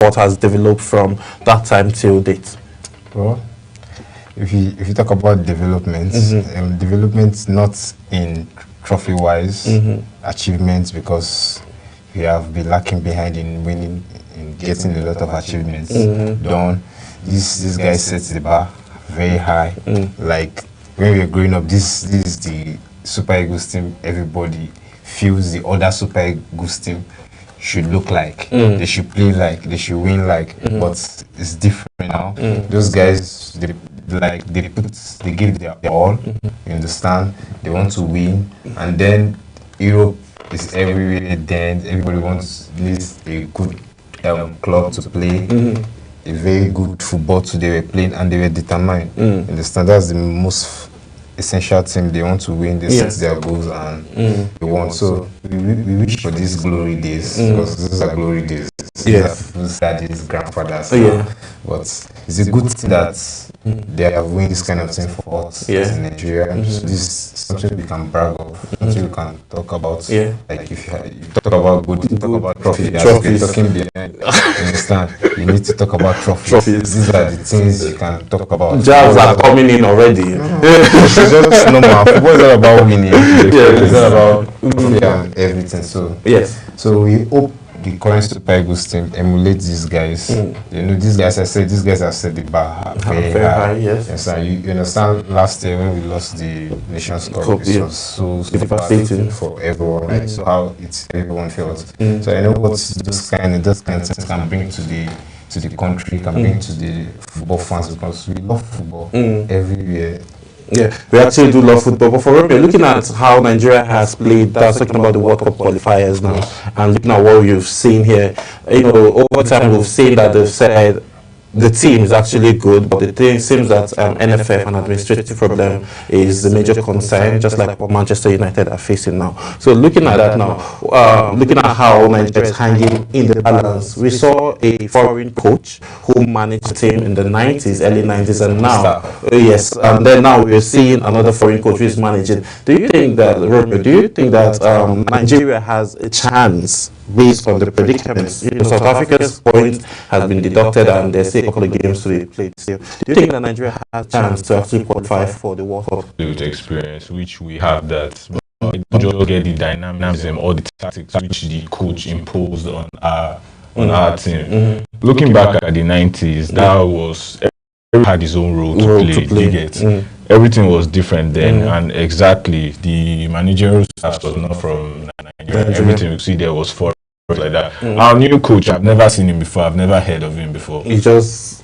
sport has developed from that time till date? Well, if you talk about development, development not in trophy-wise achievements, because we have been lacking behind in winning, in getting a lot of achievements done. This guy sets the bar very high. Like when we were growing up, this is the Super Eagles team. Everybody feels the other Super Eagles team should look like. They should play like, they should win like. But it's different now. Those guys, they give their all. You understand? They want to win, and then Europe is everywhere. Then everybody needs a good club to play. A very good football too. They were playing and they were determined. You understand? That's the most essential thing. They want to win. They set their goals and they want. So we wish for these glory days, because these are glory days. Yes. These daddies, grandfathers. But it's a good thing that they have won this kind of thing for us in Nigeria. So this is something we can brag of, something we can talk about. Like if you talk about good, you talk about trophies. Talking behind, you understand? You need to talk about trophies. These are the things you can talk about. Jobs are coming in already. It's just normal. Football is all about winning. It's all about everything. So we hope the current Super Eagles team emulate these guys. You know, these guys have set the bar very high. Yes, you understand, last year when we lost the Nations Cup, it was so devastating for everyone. Like, so how everyone felt. So I know what those kind of things can bring to the country, can bring to the football fans, because we love football everywhere. Yeah, we actually do love football, but for Romeo, looking at how Nigeria has played, that's talking about the World Cup qualifiers now, and looking at what you've seen here, you know, over time we've seen that they've said the team is actually good, but the thing seems that NFF and administrative problem is the major concern, just like what Manchester United are facing now. So looking at that now, looking at how Nigeria is hanging in the balance, we saw a foreign coach who managed the team in the 90s, early 90s, and now, and then now we're seeing another foreign coach who is managing. Do you think that, Nigeria has a chance based on the predicaments? You know, South Africa's point has been deducted and there's a couple of games to be played still. Do you think that Nigeria has a chance to actually qualify for the World Cup? With experience, which we have that, but we don't just get the dynamism or the tactics which the coach imposed on our team. Looking back at the 90s, that was, everyone had his own role to play. Everything was different then, and exactly, the managerial staff was not from Nigeria. Everything you see there was foreign, like that. Our new coach, I've never seen him before, I've never heard of him before. He just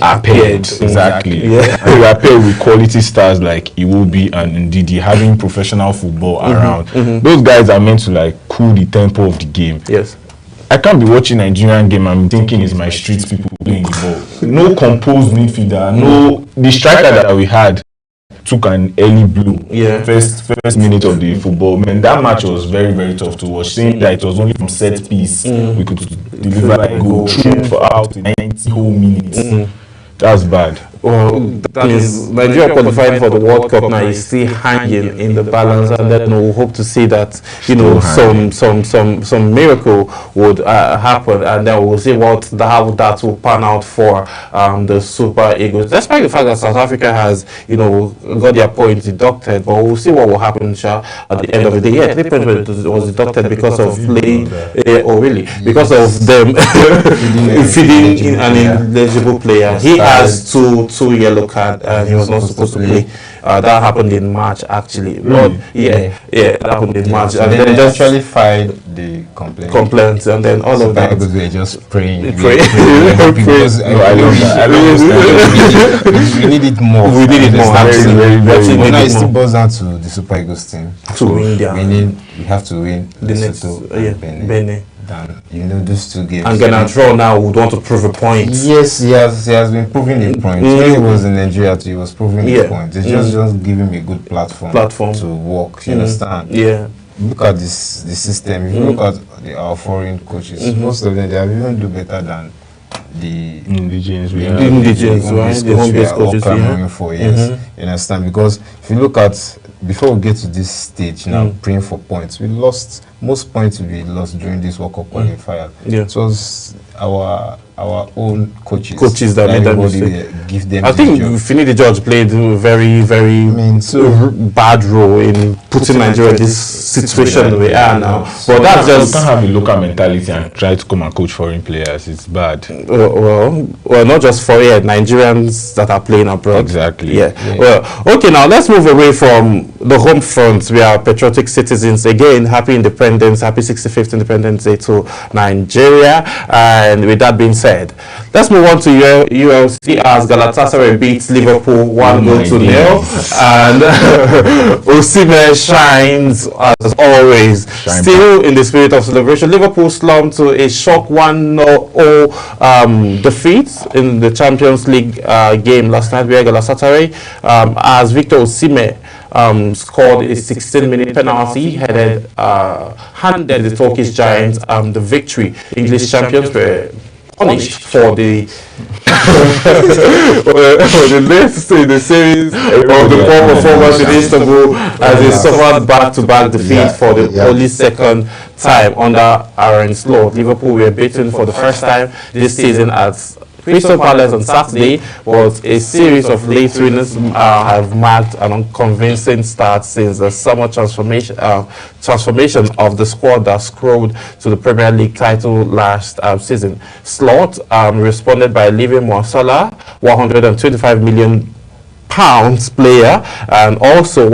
appeared. Exactly. And he appeared with quality stars like Iwobi and Ndidi, having professional football around. Those guys are meant to like cool the tempo of the game. I can't be watching Nigerian game and thinking it's my street people playing the ball. No composed midfielder, the striker that we had took an early blue first minute of the football. Man, that match was very, very tough to watch. Seeing that it was only from set piece we could deliver a goal for out 90 whole minutes. That's bad. Well, that means Nigeria qualified for the World Cup now is still hanging in the balance, and then we'll hope to see that, you know, some miracle would happen, and then we'll see how that will pan out for the Super Eagles. Despite the fact that South Africa has, you know, got their points deducted, but we'll see what will happen at the end of the day. Yeah, 3 points was deducted because of playing, because of them feeding in an ineligible player. He has two yellow card and he was not supposed to play. That happened in March actually. But that happened in March, and then just actually filed the complaint, and then all of that. Because we were just praying. Because I we need it more. We need it more. But now it still boils down to the Super Eagles team. To win, we have to win the next Benin. Than, you know, those two games. And Ganadraw now would want to prove a point. Yes, he has been proving a point. When he was in Nigeria, he was proving a point. They just give him a good platform to work. You understand? Look at the system. If you look at our foreign coaches, most of them, they have even do better than the indigenous. The home-based coaches for years. You understand? Because if you look at, before we get to this stage now, praying for points, we lost most points will be lost during this World Cup qualifier. Yeah. It was our own coaches that made that mistake. Give them. I think Finidi George played a very, very bad role in putting Nigeria in this situation we are now. But that's just, you can't have a local mentality and try to come and coach foreign players. It's bad. Well, not just for Nigerians that are playing abroad. Exactly. Yeah. Well, okay. Now let's move away from the home front. We are patriotic citizens again. Happy Independence, happy 65th Independence Day to Nigeria. And with that being said, let's move on to ULC as Galatasaray beats Liverpool 1-0, and Osimhen shines as always. Still in the spirit of celebration, Liverpool slumped to a shock 1-0 defeat in the Champions League game last night where Galatasaray, as Victor Osimhen scored a 16-minute penalty, handed the Turkish Giants the victory. English champions were punished for the latest in the series of the poor performance in Istanbul as they suffered back-to-back defeat for the only second time under Arne Slot. Liverpool were beaten for the first time this season at Crystal Palace on Saturday, but a series of late winners have marked an unconvincing start since the summer transformation of the squad that scrolled to the Premier League title last season. Slot responded by leaving Mo Salah, £125 million player, and also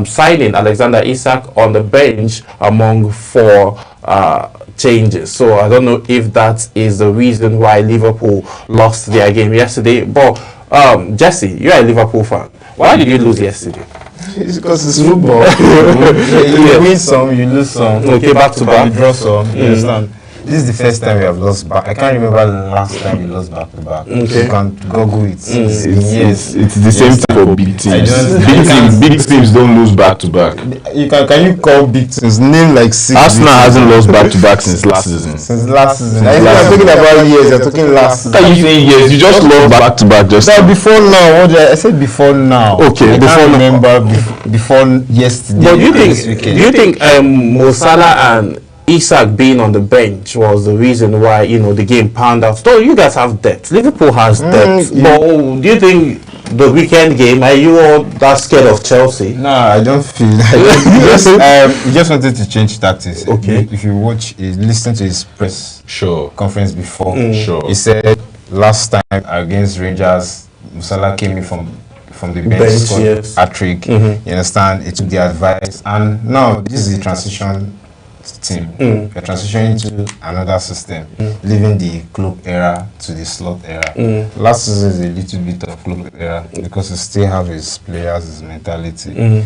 signing Alexander Isak on the bench among four changes. So I don't know if that is the reason why Liverpool lost their game yesterday. But Jesse, you're a Liverpool fan. Why did you lose yesterday? It's because it's football. You win some, you lose some. Okay, back to back. You draw some. You understand? This is the first time we have lost back. I can't remember the last time we lost back to back. Okay. You can Google it. Yes, it's the same type of big teams. Big teams don't lose back to back. Can you call big teams? Name like 6. Arsenal hasn't lost back to back since last season. Since last season. I'm talking about years. You're talking last season. What are you saying years? You just lost back to back just now. Before now. What did I said before now? Okay, I can't remember before yesterday. But do you think Mo Salah and Isak being on the bench was the reason why the game panned out? So you guys have depth. Liverpool has depth. But do you think the weekend game, are you all that scared of Chelsea? No, I don't feel. He just wanted to change tactics. Okay. If you listen to his press conference before, he said last time against Rangers, Salah came in from the bench, yes. hat-trick. You understand? He took the advice, and now this is the transition team. We're transitioning to another system, leaving the Klopp era to the Slot era. Last season is a little bit of Klopp era because he still have his players, his mentality.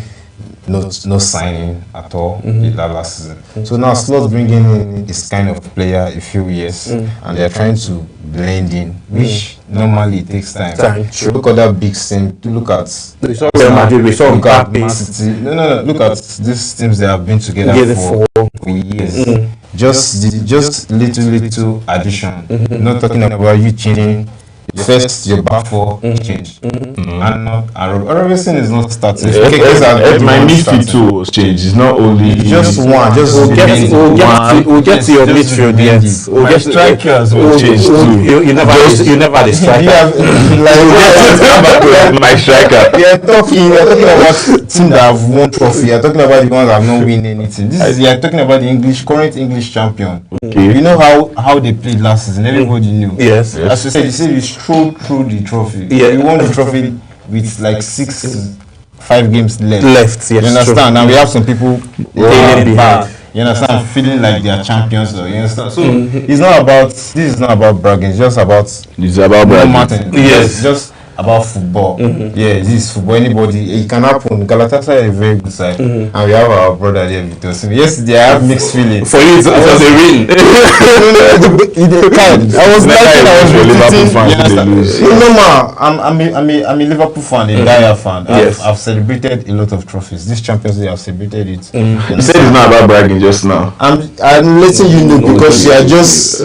No signing at all in that last season. So now Slot bringing in this kind of player a few years, and they're trying to blend in, which normally it takes time. True. Look at that big team. Look at Real Madrid. We saw Man City. No. Look at these teams that have been together for years. Just little addition. Not talking about you changing. First, your back four changed. And Robinson is not starting. My midfield too was changed. It's not only just one. We'll get to your midfield yet. We'll get strikers will change too. You never had a striker. My striker. You're talking about teams that have won trophy. You're talking about the ones that have not won anything. You're talking about the current English champion. You know how they played last season. Everybody knew. Yes. As you said, you strolled through the trophy. Yeah. You won the trophy with like 5 games left. Yes, you understand? true. Now we have some people behind. You understand? Feeling like they are champions. You understand? So it's not about. This is not about bragging. It's just about. It's about bragging. Yes. It's just about football. Yeah, this is football. Anybody, it can happen. Galatasaray is a very good side, and we have our brother there, Victor. So yesterday I have mixed feelings. For you, it was a win. I was liking. I was Liverpool fan. No, I'm a Liverpool fan, a dire fan. Yes. I've celebrated a lot of trophies. This Champions League, I've celebrated it. You said it's not about bragging just now. I'm letting you know because you're just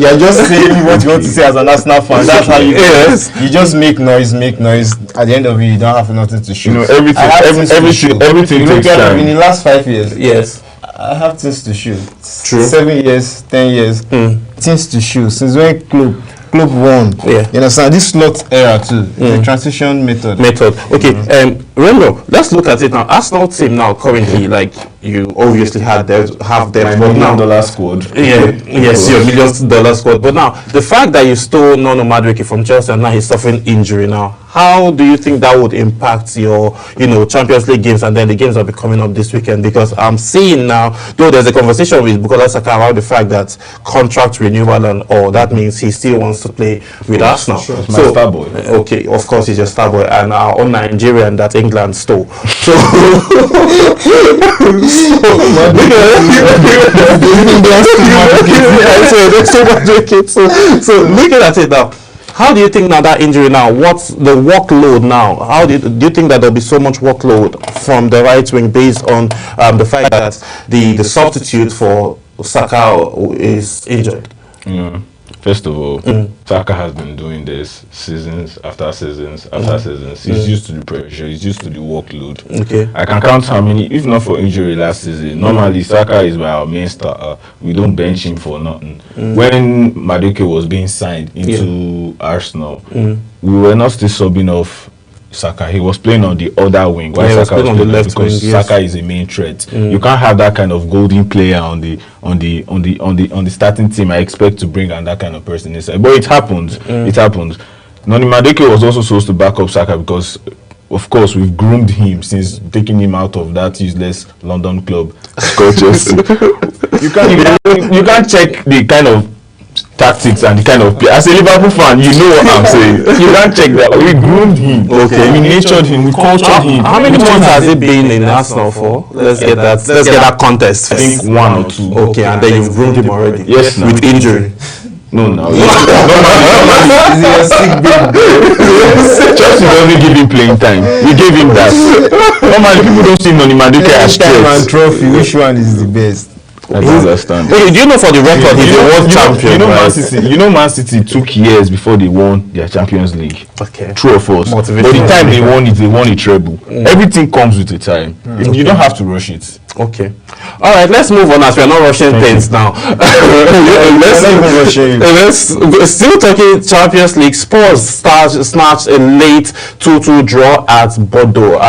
saying what you want to say as an Arsenal fan. That's how you. Yes. You just make noise. At the end of it, you don't have nothing to show. Everything takes time. In the last 5 years, yes, I have things to show. True. 7 years, 10 years, things to show. Since when club won. Yeah. You understand? This slot era too. The transition method. Okay. Remember, let's look at it now. Arsenal team now currently, like you obviously have depth, but now $1 squad. Yeah, yes, your $1 million squad. But now the fact that you stole Nono Madueke from Chelsea and now he's suffering injury now, how do you think that would impact your, Champions League games and then the games that will be coming up this weekend? Because I'm seeing now, though there's a conversation with Bukola Saka about the fact that contract renewal and all, that means he still wants to play with Arsenal. Sure. It's my star boy. Okay, of course he's your star boy, and our own Nigerian that England stole. So, so looking at it now, how do you think now that injury now? What's the workload now? How do you think that there'll be so much workload from the right wing based on the fact that the substitute for Saka is injured? First of all, Saka has been doing this seasons after seasons after seasons. He's used to the pressure. He's used to the workload. Okay. I can count how many, if not for injury last season. Normally, Saka is our main starter. We don't bench him for nothing. When Madueke was being signed into Arsenal, we were not still subbing off Saka. He was playing on the other wing. Why Saka was playing on the left because wing, Saka is a main threat. You can't have that kind of golden player on the starting team. I expect to bring on that kind of person inside. But it happens. It happens. Noni Madueke was also supposed to back up Saka because, of course, we've groomed him since taking him out of that useless London club. You can't check the kind of tactics and the kind of as a Liverpool fan, you know what I'm saying. You can't check that. We groomed him. Okay. We nurtured him. We cultured him. How many months has it been in Arsenal for? Let's get that contest. I think 1 or 2. Okay, and then you've groomed him already. Yes, with injury. No. Chelsea doesn't give him playing time. We gave him that. Normally, people don't see Noni Madueke as straight. Trophy. Which one is the best? I don't understand. Okay, do you know for the record he's the world champion? Man City took years before they won their Champions League. Okay. True or false? But the time they won a treble. Everything comes with a time. You don't have to rush it. Okay. All right, let's move on as we are not rushing things now. Let's still talking Champions League. Spurs snatched a late 2-2 draw at Bordeaux.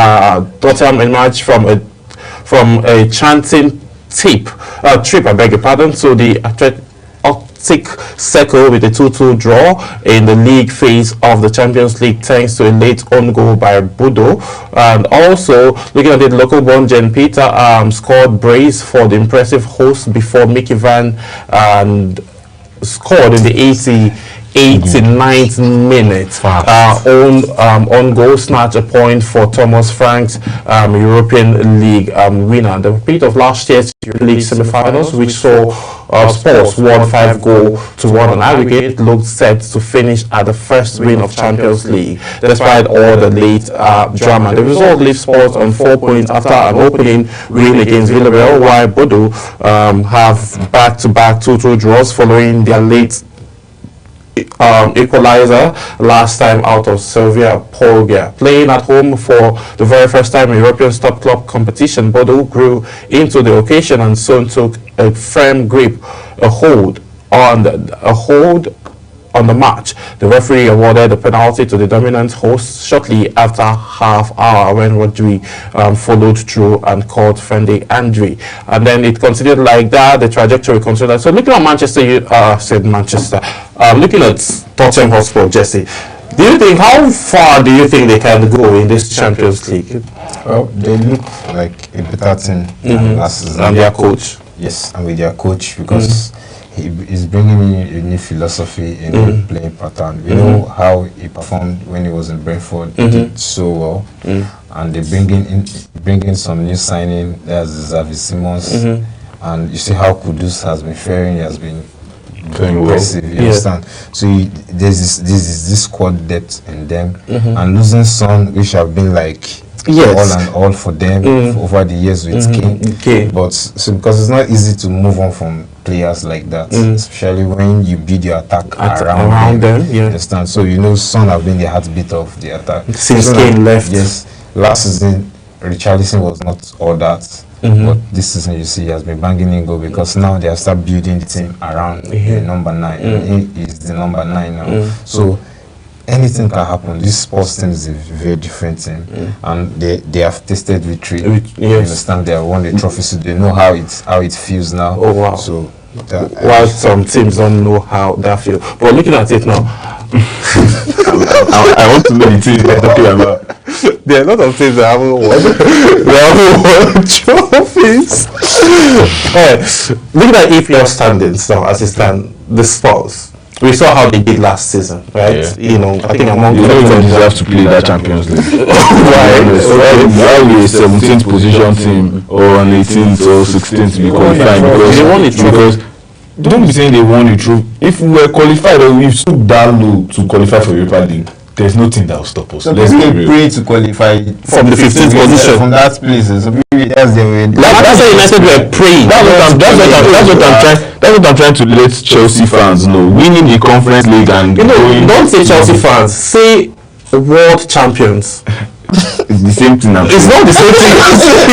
Tottenham emerged from a chanting trip, I beg your pardon, so the Atlantic Circle with a 2-2 draw in the league phase of the Champions League thanks to a late own goal by Bordeaux. And also, looking at it, local born Jen Peter scored brace for the impressive host before Mickey Van scored in the 89th minute. On goal snatch a point for Thomas Frank's European League winner. The repeat of last year's European League semi-finals, which saw Spurs won 5-1 on aggregate, looked set to finish at the first win of Champions League, despite all the late drama. The result leaves Spurs on 4 points after an opening win against Villarreal, while Bordeaux have back-to-back 2-2 draws following their late equalizer last time out of Slavia Prague. Playing at home for the very first time in European top club competition, Bordeaux grew into the occasion and soon took a firm grip, a hold on the match. The referee awarded a penalty to the dominant host shortly after half hour when Rodri followed through and called Fendi Andri. And then it continued like that, the trajectory continued. So looking at looking at Tottenham Hotspur, Jesse, how far do you think they can go in this Champions League? Well, they look like a better team than last season. And their coach. Yes, and with their coach, because he's bringing in a new philosophy, a new playing pattern. We know how he performed when he was in Brentford. He did so well. And they bring in some new signing. There's Xavi Simons. And you see how Kudus has been faring. He has been impressive, you understand? So there's this squad depth in them. And losing Son, which have been like all and all for them over the years with King. But so because it's not easy to move on from players like that, especially when you build your attack around them. You understand? So Son have been the heartbeat of the attack. Since Kane left. Yes. Last season, Richarlison was not all that. But this season, you see, he has been banging in goal because now they have started building the team around the number 9. He is the number 9 now. So anything can happen. This sports team is a very different team, and they have tasted victory. You understand? They have won the trophy, so they know how it feels now. Oh wow! So while some teams don't know how that feels, but looking at it now, I want to know the team they're talking about. There are a lot of teams that haven't won. They haven't won trophies. Looking at EPL standings now, as it stands, the Spurs. We saw how they did last season, right? Yeah. You know, I think among you don't even deserve to play that Champions League. Why we a 17th position team or an 18th or 16th to be qualified because they won it because don't be saying they won the trophy. If we were qualified or we stood that low to qualify for Europa League, there's nothing that will stop us. So let's pray to qualify from the 15th position. From that place. So that's the way. That's why United were praying. That's what I'm trying to let Chelsea fans know. Winning the Conference League and don't say Chelsea fans. Say world champions. It's the same thing I'm saying. It's not the same thing I'm saying.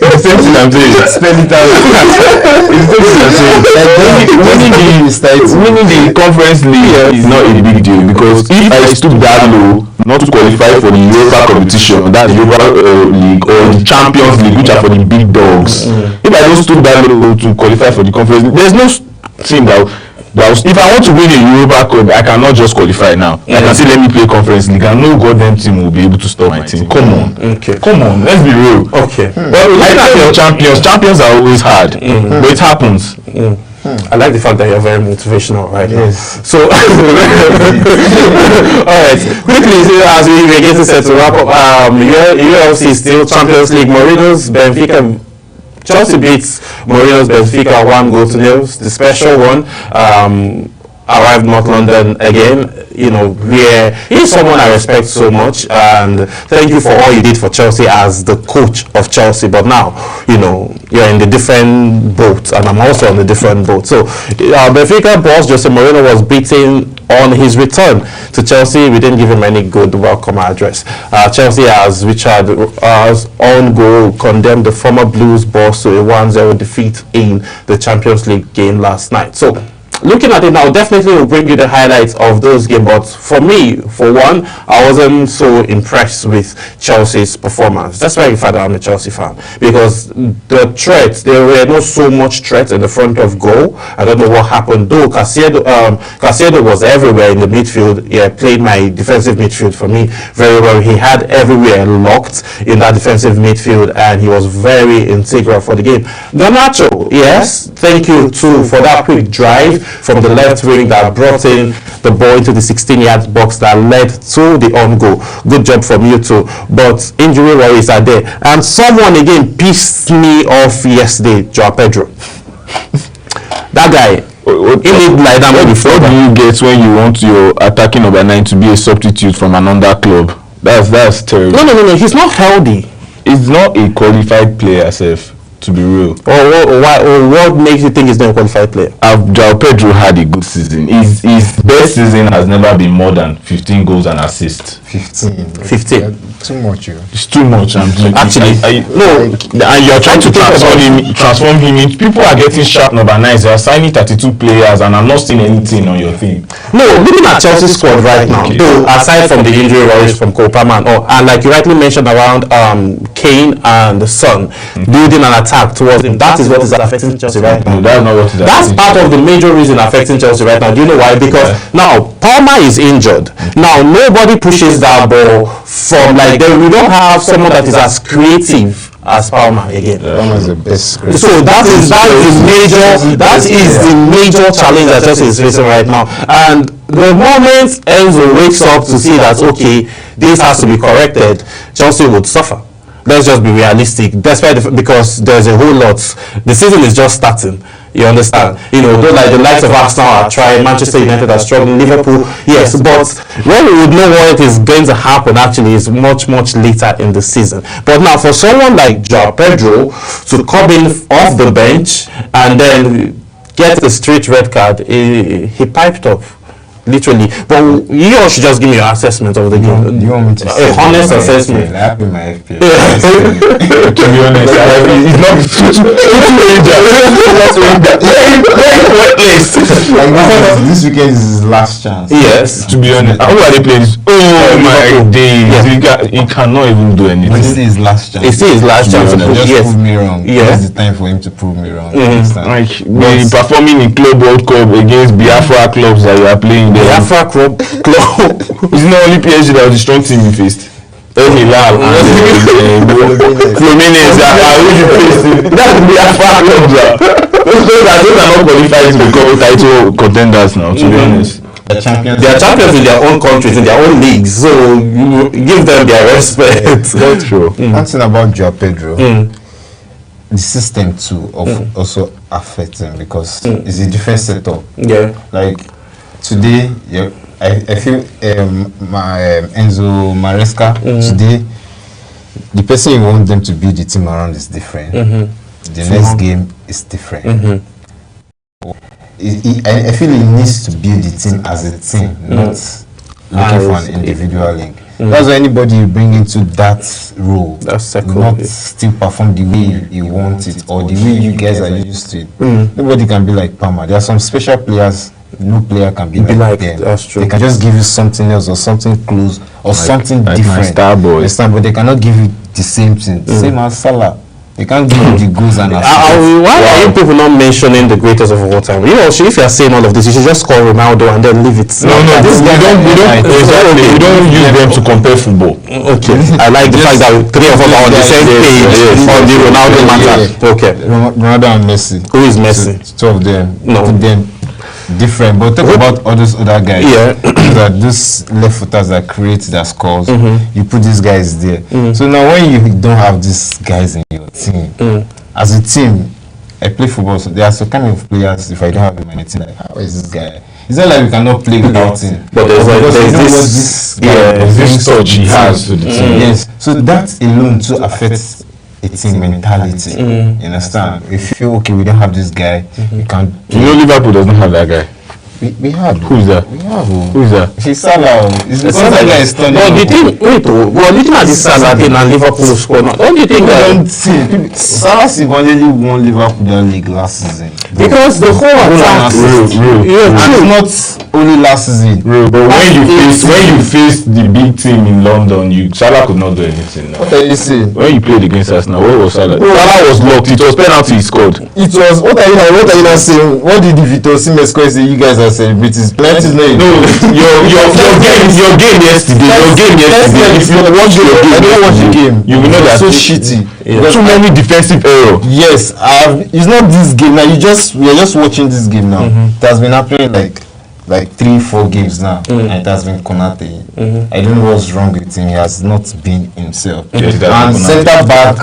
It's the same thing I'm saying. Spell it out. It's the same thing I'm saying. Winning the Conference League is not a big deal because if I stood that low not to qualify for the Europa competition, that's Europa League or the Champions League, which are for the big dogs. If I don't stood that low to qualify for the Conference League, there's no team that if I want to win a Europa Cup, I cannot just qualify now. I can say let me play Conference League, and no goddamn team will be able to stop my team. Come on, come on, let's be real. Okay, but like champions are always hard, but it happens. I like the fact that you're very motivational right now. So, all right, quickly as we get set to wrap up, UFC still Champions League. Mourinho's Benfica. Chelsea beats Mourinho's Benfica 1-0. The special one arrived North London again. You know, where he's someone I respect so much, and thank you for all you did for Chelsea as the coach of Chelsea. But now, you know, you're in the different boat, and I'm also on the different boat. So, Benfica boss Jose Mourinho was beaten on his return to Chelsea. We didn't give him any good welcome address. Chelsea, as Richard own goal, condemned the former Blues boss to a 1-0 defeat in the Champions League game last night. So, looking at it now, definitely will bring you the highlights of those games. But for me, for one, I wasn't so impressed with Chelsea's performance. That's why, in fact, I'm a Chelsea fan, because the threats, there were not so much threats in the front of goal. I don't know what happened. Though Caicedo was everywhere in the midfield. He played my defensive midfield for me very well. He had everywhere locked in that defensive midfield, and he was very integral for the game. Garnacho, yes, thank you too for that quick drive from the left wing that brought in the ball into the 16-yard box that led to the on goal. Good job from you too. But injury worries are there. And someone again pissed me off yesterday, Joao Pedro. That guy, what do you get when you want your attacking number 9 to be a substitute from another club? That's terrible. No. He's not healthy. He's not a qualified player, Seth. To be real, what makes you think he's not a qualified player? Joao Pedro had a good season. His best season has never been more than 15 goals and assists. 15. Too much. It's too much. Actually, and you're trying to transform him into. People are getting sharp number 9s. They are signing 32 players, and I'm not seeing anything on your thing. No, looking at Chelsea's squad right now, though, aside from the injury worries from Copaman, and like you rightly mentioned around Kane and the Son building an attack towards him, that is what is affecting Chelsea right now. No, that's not what is affecting. That's part of the major reason affecting Chelsea right now. Do you know why? Because now Palmer is injured. Now nobody pushes that ball from we don't have someone that is as creative as Palmer again. Palmer is the best. So that is the major challenge that Chelsea is facing right now. And the moment Enzo wakes up to see that okay, this has to be corrected, Chelsea would suffer. Let's just be realistic. Because there's a whole lot. The season is just starting. You understand? You know, though like the likes of Arsenal are trying, Manchester United are struggling, Liverpool, yes, but when we would know what is going to happen actually is much later in the season. But now for someone like Joao Pedro to come in off the bench and then get a straight red card, he piped up. literally. But you all should just give me your assessment of the game. You want me to a honest assessment? I have in my FPL. To be honest, it's not this weekend is his last chance. Yes. To be honest, how are they playing this? Oh my days! He cannot even do anything. This is his last chance. It's his last chance to prove me wrong. Yeah. It's the time for him to prove me wrong. Like performing in Club World Cup against Biafra clubs that you are playing there. Biafra club. It's not only PSG that was the strong team you faced. Hilal and Fluminense are really facing. That's Biafra clubs. Those are not qualified to become title contenders now. To be honest. They are champions in their own countries, in their own leagues, so you give them their respect. That's true. One thing about Joao Pedro, the system too also affects him because it's a different setup. Yeah. Like today, I feel Enzo Maresca today, the person you want them to build the team around is different. The next game is different. I feel he needs to build the team as a team, not looking for an individual link. That's why anybody you bring into that role not still perform the way you want it or the way you guys are used to it. Nobody can be like Palmer. There are some special players no player can be like them. That's true. They can just give you something else or something close or something different. My star boy. But they cannot give you the same thing. Same as Salah. They can't give you the goals and assists. Why are you people not mentioning the greatest of all time? You know, if you are saying all of this, you should just call Ronaldo and then leave it. No, we don't use them to compare football. Okay. I like the fact that three of us are on the same page on the Ronaldo matter. Okay. Ronaldo and Messi. Who is Messi? Two of them. No. Them different, but talk about all those other guys. Yeah. That those left footers that create their scores. You put these guys there. So now when you don't have these guys in your team, as a team, I play football. So there are some kind of players. If I don't have him in my team, like how is this guy? It's not like we cannot play without him. But there's this touch he has to the team. Yes. So that alone too affects a team mentality. You understand? If you feel okay, we don't have this guy, we can't. You know, Liverpool doesn't have that guy. We have. Who's that? We have. Who's that? It's Salah. It's because that guy is turning. No, the thing. Wait, well, looking at this Salah thing and Liverpool score now, don't you think that? Salah single-handedly won Liverpool the league last season. Because the whole attack. And not only last season. But when you face the big team in London, Salah could not do anything. Now. What are you saying? When you played against us now, where was Salah? Salah was locked. It was penalty. He scored. It was. What are you not saying? What did Victor Osimhen score? You guys are celebrities. Plenty no. Your game yesterday. If you watch your game, I don't watch the game. You will know that so shitty. Too many defensive errors. Yes, it's not this game now. We are just watching this game now. It has been happening like 3-4 games now, and it has been Konate. I don't know what's wrong with him. He has not been himself. And centre back,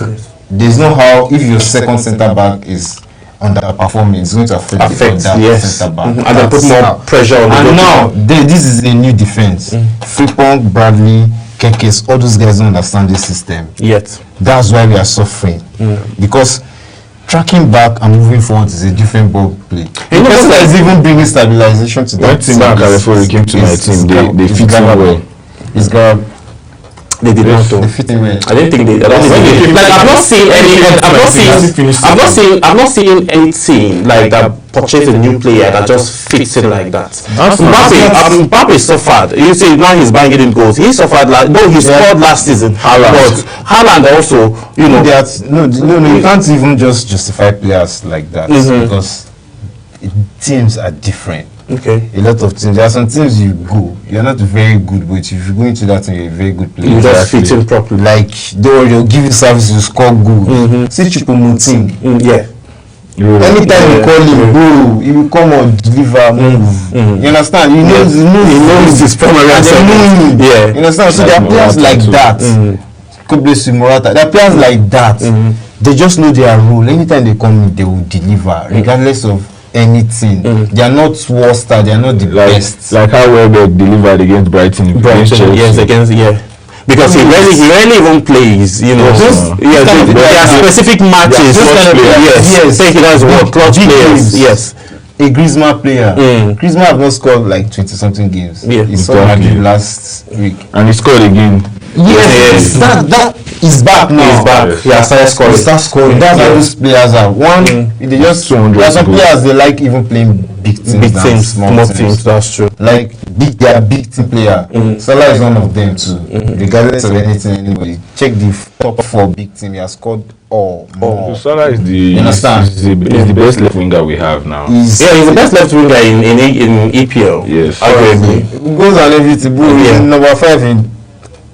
there's no how if your second centre back is underperforming, it's going to affect that centre back. And then put more pressure on the now this is a new defense. Frimpong, Bradley, Kekes, all those guys don't understand this system yet. That's why we are suffering, because tracking back and moving forward is a different ball play. The person that is even bringing stabilization to that team. Before he came to my team, they fit him well. It's got. They did not. They fit in well. I didn't think they. I've not seen any. I've not seen anything like that. Purchase a new player that just fits in like that. Mbappe suffered. You see, now he's banging in goals. He suffered. He scored last season. But Haaland also, you know. No, you can't even just justify players like that because teams are different. Okay. A lot of teams. There are some teams you're not very good, but if you go into that team, you're a very good player. You just fit in properly. Like they'll give you service, you score goals. See Choupo-Moting. Yeah. Anytime you call him, bro, he will come or deliver, move. You understand? He knows his primary assignment. Yeah. You understand? So there are players like that. Koblesi, Morata. There are players like that. They just know their role. Anytime they come in, they will deliver, regardless of anything. They are not Worcester. They are not the best. Like how Welbeck delivered against Brighton. Yes, because he rarely even plays, you know. There are specific matches. Yes, take it as clutch players. Yes. a Griezmann player. Griezmann have not scored like 20-something games. Yeah, he scored last week, and he scored again. Yes, that is back now. He's back. He has started scoring. He starts scoring. That's how those players are. They just. There are some players they like even playing big teams, small teams. That's true. Like they are big team player. Salah is one of them too. Regardless of anything, anybody check the top 4 big team. He has scored all. Salah is the best left winger we have now. He's the best left winger in EPL. Yes, arguably. Goals and everything. He's number 5 in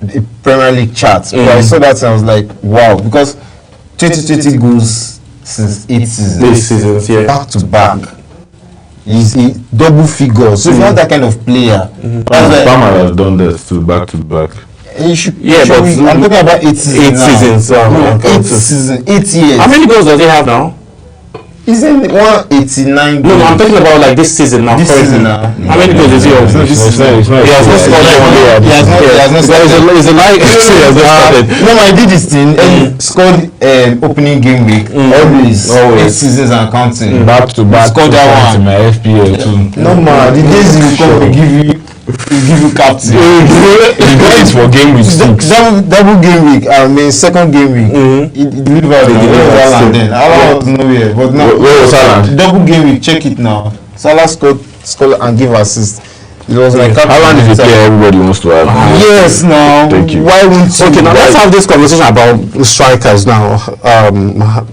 the Premier League charts. But I saw that and I was like, wow, because 20 goals since 8 seasons. 8 seasons, yeah. Back to back. He's a double figure. So if you have that kind of player, Palmer has done this back to back. You should, but I'm talking about 8 seasons. 8 seasons. 8 years. How many goals does he have now? He's in 189 goals. No, I'm talking about like this season now. How many goals is he on? He has not scored. He has not scored. It's a lie. No, I did this thing and scored opening game week. Always. 8 seasons and counting. Back to back. Scored that one. My FPL too. No man, the days you come to give you captain. It's for game week 6. Double game week. I mean second game week. He delivered and then Salah was nowhere. But now where was Salah? Double game week. Check it now. Salah scored and give assist. It was like Haaland is a player everybody wants to have. Yes, now. Thank you. Why won't you? Okay, now let's have this conversation about strikers now.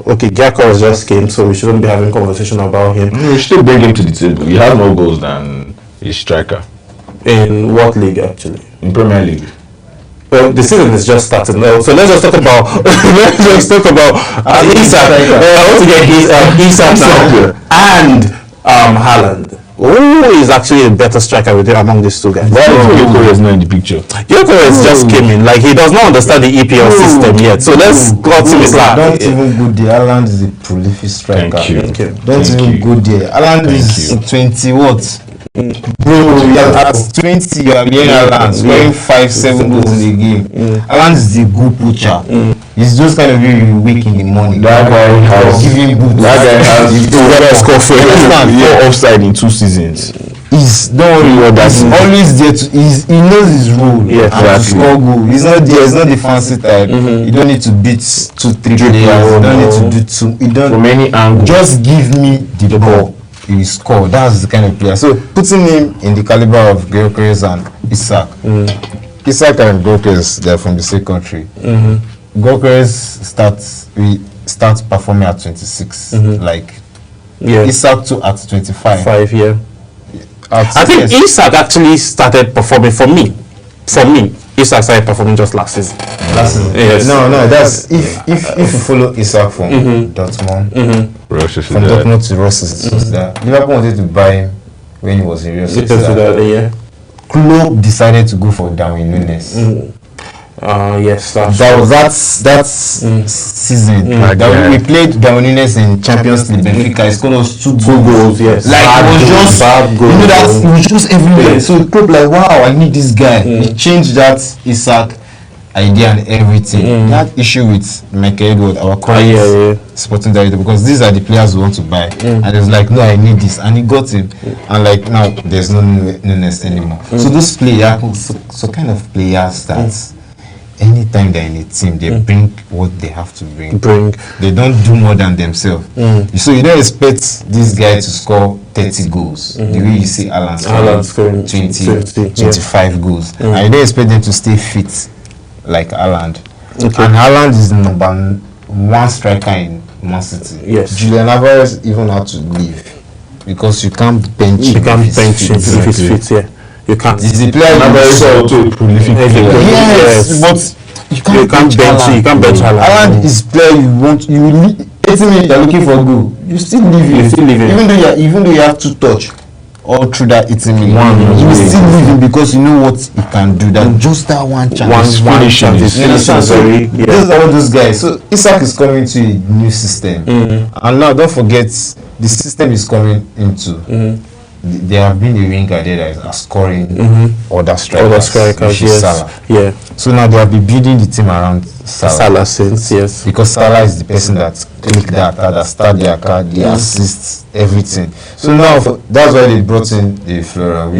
Okay, Gyökeres just came, so we shouldn't be having conversation about him. We should bring him to the table. He has more goals than a striker. In what league actually? In Premier League. Well, the season is just starting now, so let's just talk about Isak. I want to get Isak now and Haaland. Who is actually a better striker among these two guys? Why is Gyökeres not in the picture? Gyökeres just came in, like he does not understand the EPL system yet. So let's cut him slack. Don't even go there. Haaland is a prolific striker. Thank you. Don't even go there. Haaland is 20 what? Bro, at 20 you are being Haaland scoring 5-7 goals in a game. Haaland is the goal poacher. He's just kind of very weak in the morning. That guy has giving boots. That guy has scored 4 offside in 2 seasons. He's always there he knows his role. Yeah, to score goal. He's not there. He's not the fancy type. You don't need to beat 2-3 players. You don't need to do too. You don't. From any angle. Just give me the ball. He will score. That's the kind of player. So putting him in the caliber of Gyökeres and Isak. Isak and Gyökeres, they're from the same country. Gyökeres starts performing at 26. Like Isak too at 25. 5 year. I think Isak actually started performing for me. Isak started performing just last season. Yes. No, that's if you follow Isak from Dortmund, from Dortmund to Real Sociedad, Liverpool wanted to buy him when he was in Real Sociedad. Klopp decided to go for Darwin Núñez. Yes, that season that we played Darwin Núñez in Champions League. Benfica, he scored us 2 goals. Yes, like it was just everywhere. So Klopp like, wow, I need this guy. He changed that Isak idea and everything. That issue with Michael Edwards, our current sporting director, because these are the players we want to buy, and he was like, no, I need this, and he got him, and like now there's no Núñez anymore. So those players, so kind of players that. Anytime they're in a team, they bring what they have to bring. They don't do more than themselves. So you don't expect this guy to score 30 goals. The way you see Haaland scoring 25 goals. And you don't expect them to stay fit like Haaland. And Haaland is the number 1 striker in Man City. Yes. Julian Alvarez even had to leave because you can't bench him. You can't bench him if he's fit, yeah. You can't. He's a player prolific. Yes, but you can't bench Haaland. You can't bench Haaland. Haaland is player you want. You 80 minutes you're looking for a goal. You still leave him. Even though you have to touch all through that 80 minutes, you will still leave him because you know what he can do. That just that one chance. One chance. Those are all those guys. So Isak is coming to a new system, and now don't forget the system is coming into. there have been a winger there that are scoring other strikers, yes. Salah. Yeah. So now they have been building the team around Salah since, yes. Because Salah is the person that click that start their card, the assists, everything. So now that's why they brought in the Flora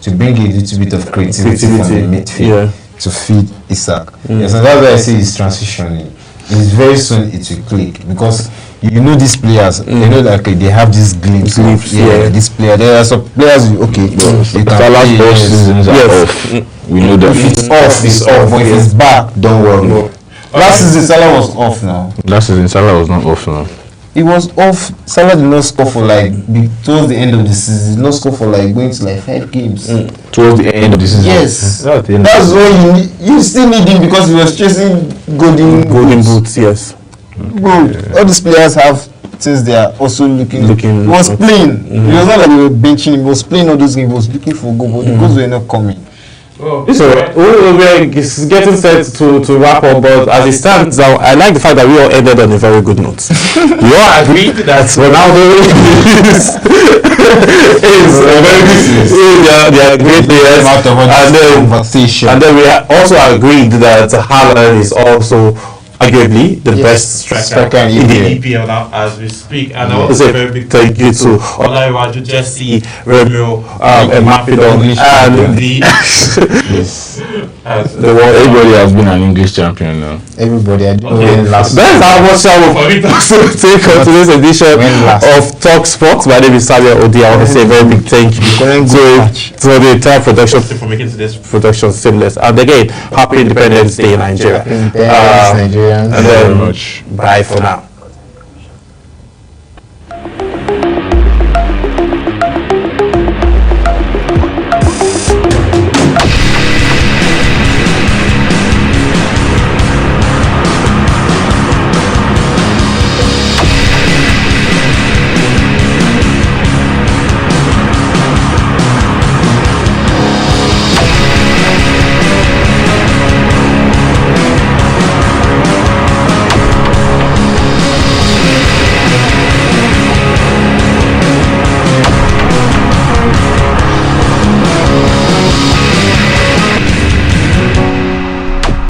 to bring a little bit of creativity from the midfield to feed Isak. Yes, and that's why I say he's transitioning. It's very soon it will click because you know these players, you know that they have this glimpse. This player. There are some players. Okay, they can Salah's both seasons are off. We know that. If it's off, it's off. But if it's back, don't worry. Last season Salah was off now. Last season Salah was not off now. He was off. Salah did not score for towards the end of the season. He did not score for going to 5 games. Towards the end of the season. Yes, that's why you still need him because he was chasing golden boots. Yes. Bro, all these players have things they are also looking. He was playing. It was not like we were benching him. He was playing all those games. He was looking for goal, but the goals were not coming. So we're getting set to wrap up, but as it stands now, I like the fact that we all ended on a very good note. You all agreed that Ronaldo is a very good. They are great players, and then we also agreed that Haaland is also arguably the best striker in the EPL now as we speak. And I want to say a very big thank you to Olayiwaju, Jesse, Romeo, Mapidon, and everybody has been an English champion now. Everybody, I didn't last. That's how much I will take on today's edition of Talk Sports. My name is Samuel Odi. I want to say a very big thank you to the entire production for making today's production seamless. And again, happy Independence Day in Nigeria. Nigeria. And then, bye for now.